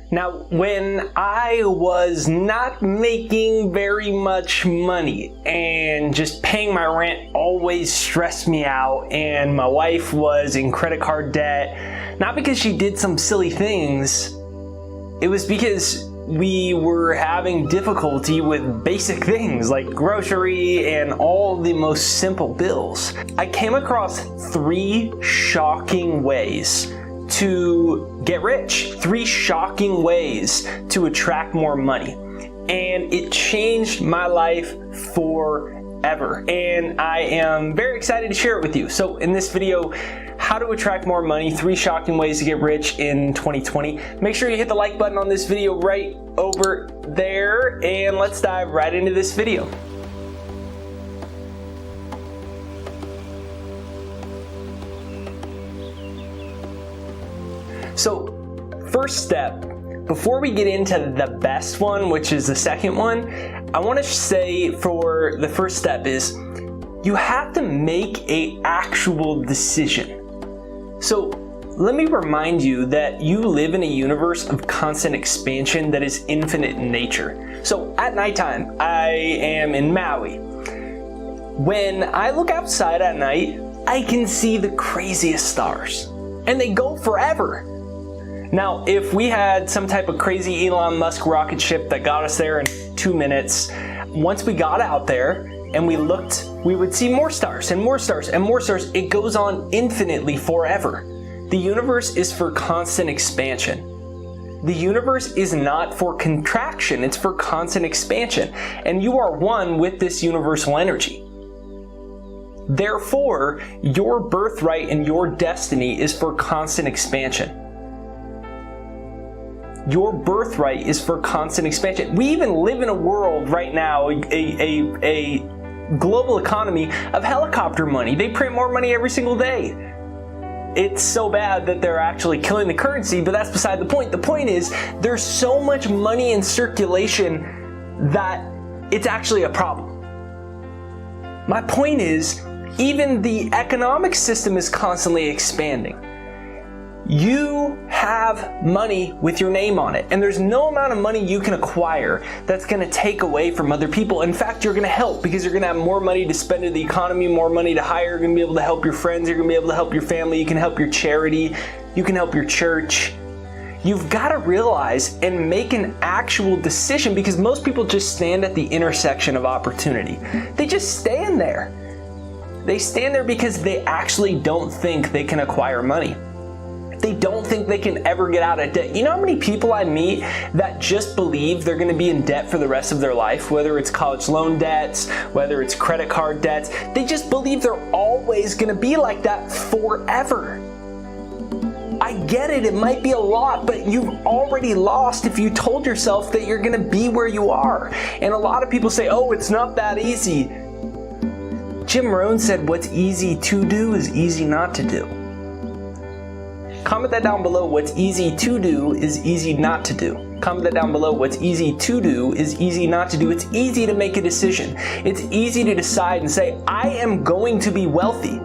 Now, when I was not making very much money and just paying my rent always stressed me out, and my wife was in credit card debt, not because she did some silly things, it was because we were having difficulty with basic things like grocery and all the most simple bills. I came across 3 shocking ways to get rich, 3 shocking ways to attract more money. And it changed my life forever. And I am very excited to share it with you. So in this video, how to attract more money, 3 shocking ways to get rich in 2020. Make sure you hit the like button on this video right over there, and let's dive right into this video. So, first step, before we get into the best one, which is the second one, I want to say for the first step is you have to make an actual decision. So let me remind you that you live in a universe of constant expansion that is infinite in nature. So at nighttime, I am in Maui. When I look outside at night, I can see the craziest stars, and they go forever. Now, if we had some type of crazy Elon Musk rocket ship that got us there in 2 minutes, once we got out there and we looked, we would see more stars and more stars and more stars. It goes on infinitely forever. The universe is for constant expansion. The universe is not for contraction, it's for constant expansion. And you are one with this universal energy. Therefore, your birthright and your destiny is for constant expansion. Your birthright is for constant expansion. We even live in a world right now, a global economy of helicopter money. They print more money every single day. It's so bad that they're actually killing the currency, but that's beside the point. The point is, there's so much money in circulation that it's actually a problem. My point is, even the economic system is constantly expanding. You have money with your name on it, and there's no amount of money you can acquire that's going to take away from other people. In fact, you're going to help, because you're going to have more money to spend in the economy, more money to hire. You're going to be able to help your friends. You're going to be able to help your family. You can help your charity. You can help your church. You've got to realize and make an actual decision, because most people just stand at the intersection of opportunity. They just stand there. They stand there because they actually don't think they can acquire money. They don't think they can ever get out of debt. You know how many people I meet that just believe they're going to be in debt for the rest of their life, whether it's college loan debts, whether it's credit card debts. They just believe they're always going to be like that forever. I get it, it might be a lot, but you've already lost if you told yourself that you're going to be where you are. And a lot of people say, oh, it's not that easy. Jim Rohn said, what's easy to do is easy not to do. Comment that down below. What's easy to do is easy not to do. Comment that down below. What's easy to do is easy not to do. It's easy to make a decision. It's easy to decide and say, I am going to be wealthy.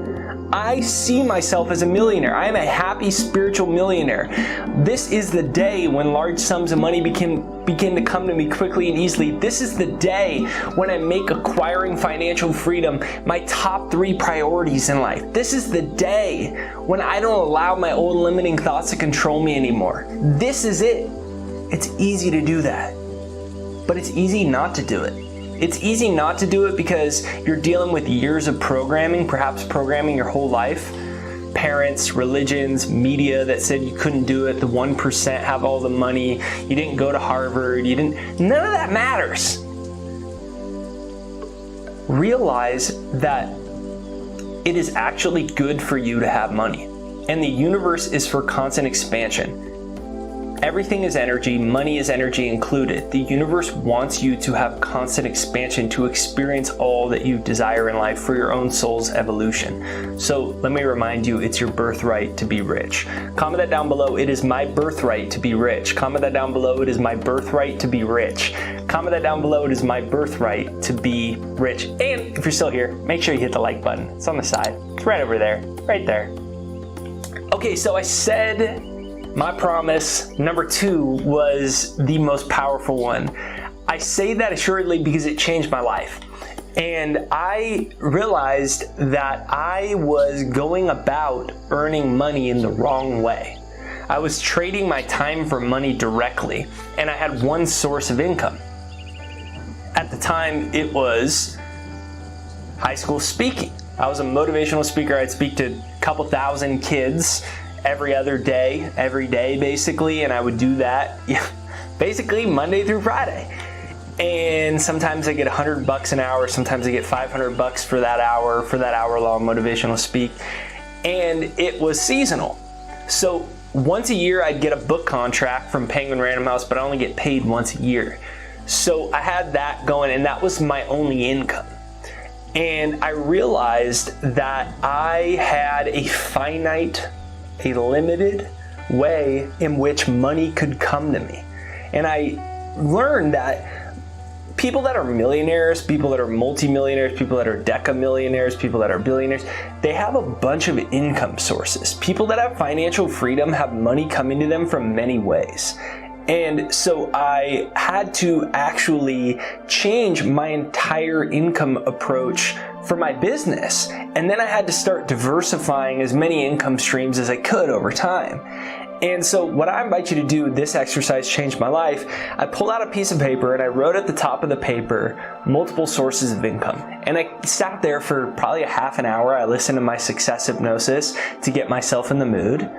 I see myself as a millionaire. I am a happy spiritual millionaire. This is the day when large sums of money begin to come to me quickly and easily. This is the day when I make acquiring financial freedom my top 3 priorities in life. This is the day when I don't allow my old limiting thoughts to control me anymore. This is it. It's easy to do that, but it's easy not to do it. It's easy not to do it because you're dealing with years of programming, perhaps programming your whole life. Parents, religions, media that said you couldn't do it, the 1% have all the money, you didn't go to Harvard, none of that matters. Realize that it is actually good for you to have money, and the universe is for constant expansion. Everything is energy, money is energy included. The universe wants you to have constant expansion, to experience all that you desire in life for your own soul's evolution. So let me remind you, it's your birthright to be rich. Comment that down below. It is my birthright to be rich. Comment that down below. It is my birthright to be rich. Comment that down below. It is my birthright to be rich. And if you're still here, make sure you hit the like button. It's on the side. It's right over there. Right there. Okay, so I said My promise, number 2, was the most powerful one. I say that assuredly because it changed my life. And I realized that I was going about earning money in the wrong way. I was trading my time for money directly, and I had one source of income. At the time, it was high school speaking. I was a motivational speaker. I'd speak to a couple thousand kids every day basically, and I would do that basically Monday through Friday. And sometimes I get $100 an hour, sometimes I get $500 for that hour-long motivational speak. And it was seasonal. So once a year I'd get a book contract from Penguin Random House, but I only get paid once a year. So I had that going, and that was my only income. And I realized that I had a limited way in which money could come to me. And I learned that people that are millionaires, people that are multimillionaires, people that are decamillionaires, people that are billionaires, they have a bunch of income sources. People that have financial freedom have money coming to them from many ways. And so I had to actually change my entire income approach for my business. And then I had to start diversifying as many income streams as I could over time. And so what I invite you to do, this exercise changed my life. I pulled out a piece of paper and I wrote at the top of the paper, multiple sources of income. And I sat there for probably a half an hour. I listened to my success hypnosis to get myself in the mood.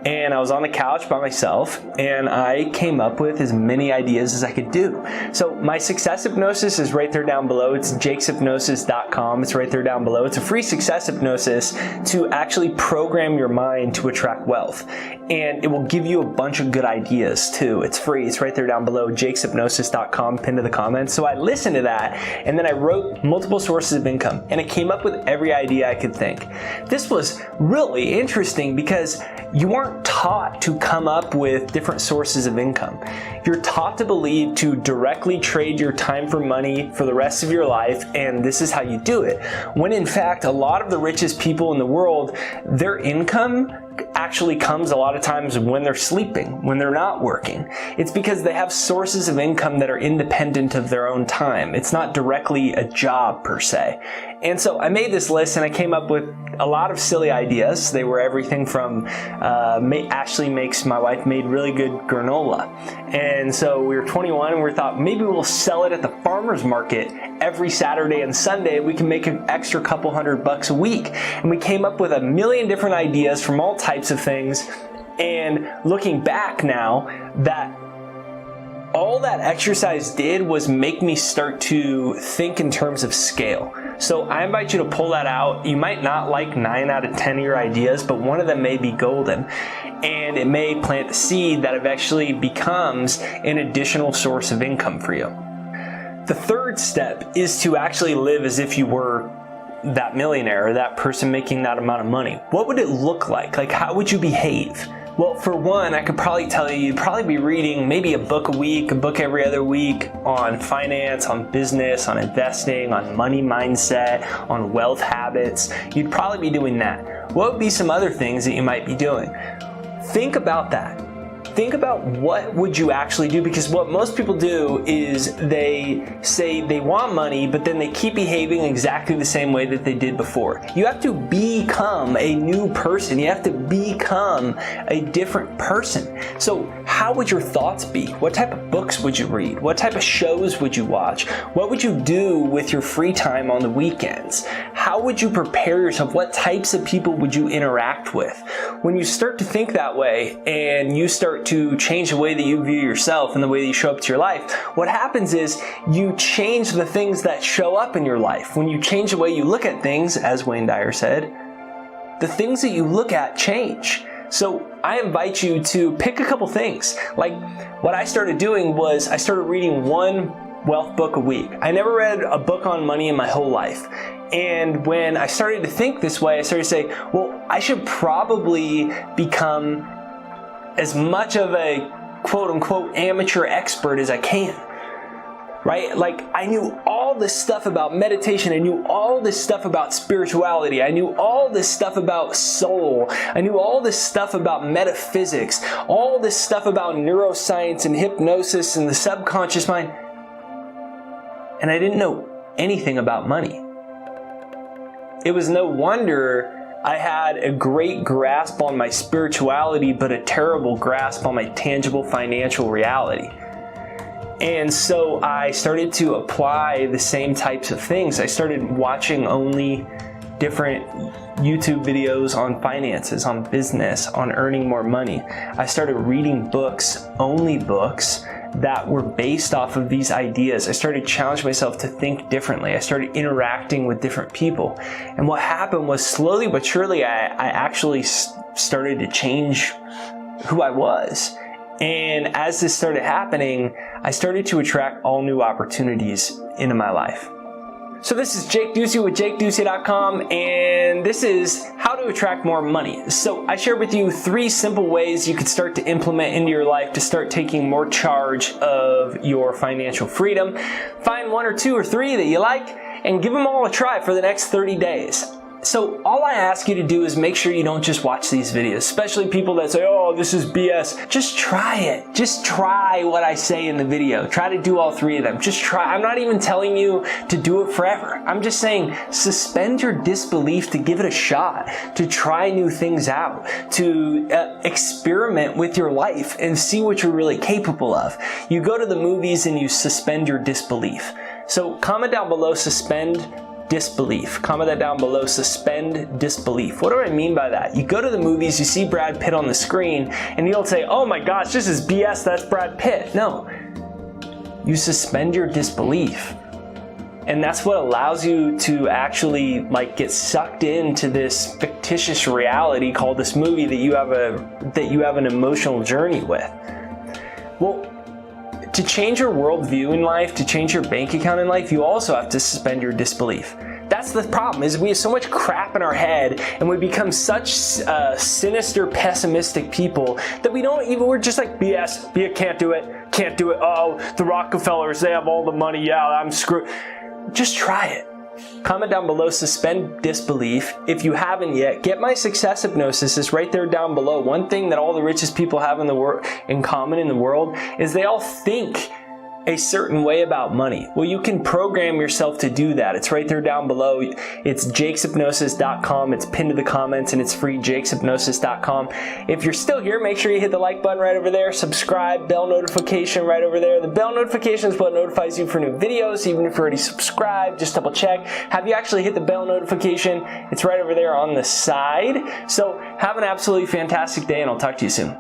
And I was on the couch by myself and I came up with as many ideas as I could do. So my success hypnosis is right there down below. It's jakeshypnosis.com. It's right there down below. It's a free success hypnosis to actually program your mind to attract wealth. And it will give you a bunch of good ideas too. It's free. It's right there down below, jakeshypnosis.com, pinned to the comments. So I listened to that and then I wrote multiple sources of income and I came up with every idea I could think. This was really interesting because you aren't taught to come up with different sources of income. You're taught to believe to directly trade your time for money for the rest of your life, and this is how you do it. When in fact, a lot of the richest people in the world, their income actually comes a lot of times when they're sleeping, when they're not working. It's because they have sources of income that are independent of their own time. It's not directly a job per se. And so I made this list and I came up with a lot of silly ideas. They were everything from Ashley my wife made really good granola. And so we were 21 and we thought maybe we'll sell it at the farmer's market every Saturday and Sunday. We can make an extra couple $100 a week. And we came up with a million different ideas from all types of things. And looking back now, that all that exercise did was make me start to think in terms of scale. So I invite you to pull that out. You might not like 9 out of 10 of your ideas, but one of them may be golden. And it may plant the seed that eventually becomes an additional source of income for you. The third step is to actually live as if you were that millionaire or that person making that amount of money. What would it look like? Like, how would you behave? Well, for one, I could probably tell you, you'd probably be reading maybe a book a week, a book every other week on finance, on business, on investing, on money mindset, on wealth habits. You'd probably be doing that. What would be some other things that you might be doing? Think about that. Think about what would you actually do, because what most people do is they say they want money, but then they keep behaving exactly the same way that they did before. You have to become a new person. You have to become a different person. So how would your thoughts be? What type of books would you read? What type of shows would you watch? What would you do with your free time on the weekends? How would you prepare yourself? What types of people would you interact with? When you start to think that way and you start to change the way that you view yourself and the way that you show up to your life, what happens is you change the things that show up in your life. When you change the way you look at things, as Wayne Dyer said, the things that you look at change. So I invite you to pick a couple things. Like what I started doing was I started reading one wealth book a week. I never read a book on money in my whole life. And when I started to think this way, I started to say, well, I should probably become as much of a quote unquote amateur expert as I can, right? Like I knew all all this stuff about meditation. I knew all this stuff about spirituality. I knew all this stuff about soul. I knew all this stuff about metaphysics, all this stuff about neuroscience and hypnosis and the subconscious mind. And I didn't know anything about money. It was no wonder I had a great grasp on my spirituality, but a terrible grasp on my tangible financial reality. And so I started to apply the same types of things. I started watching only different YouTube videos on finances, on business, on earning more money. I started reading books, only books, that were based off of these ideas. I started challenging myself to think differently. I started interacting with different people. And what happened was slowly but surely, I actually started to change who I was. And as this started happening, I started to attract all new opportunities into my life. So this is Jake Ducey with JakeDucey.com, and this is how to attract more money. So I share with you 3 simple ways you could start to implement into your life to start taking more charge of your financial freedom. Find 1 or 2 or 3 that you like and give them all a try for the next 30 days. So all I ask you to do is make sure you don't just watch these videos, especially people that say, oh, this is BS. Just try it. Just try what I say in the video. Try to do all 3 of them. Just try. I'm not even telling you to do it forever. I'm just saying suspend your disbelief to give it a shot, to try new things out, to experiment with your life and see what you're really capable of. You go to the movies and you suspend your disbelief. So comment down below, suspend disbelief. Comment that down below, suspend disbelief. What do I mean by that? You go to the movies, you see Brad Pitt on the screen, and you don't say, oh my gosh, this is BS, that's Brad Pitt. No. You suspend your disbelief. And that's what allows you to actually get sucked into this fictitious reality called this movie that you have an emotional journey with. Well, to change your worldview in life, to change your bank account in life, you also have to suspend your disbelief. That's the problem, is we have so much crap in our head and we become such sinister, pessimistic people that we're just like, BS, can't do it, oh, the Rockefellers, they have all the money, yeah, I'm screwed. Just try it. Comment down below, suspend disbelief. If you haven't yet, get my success hypnosis. It's right there down below. One thing that all the richest people have in common in the world is they all think a certain way about money. Well, you can program yourself to do that. It's right there down below. It's jakeshypnosis.com. It's pinned to the comments and it's free, jakeshypnosis.com. If you're still here, make sure you hit the like button right over there, subscribe, bell notification right over there. The bell notification is what notifies you for new videos. Even if you're already subscribed, just double check. Have you actually hit the bell notification? It's right over there on the side. So have an absolutely fantastic day and I'll talk to you soon.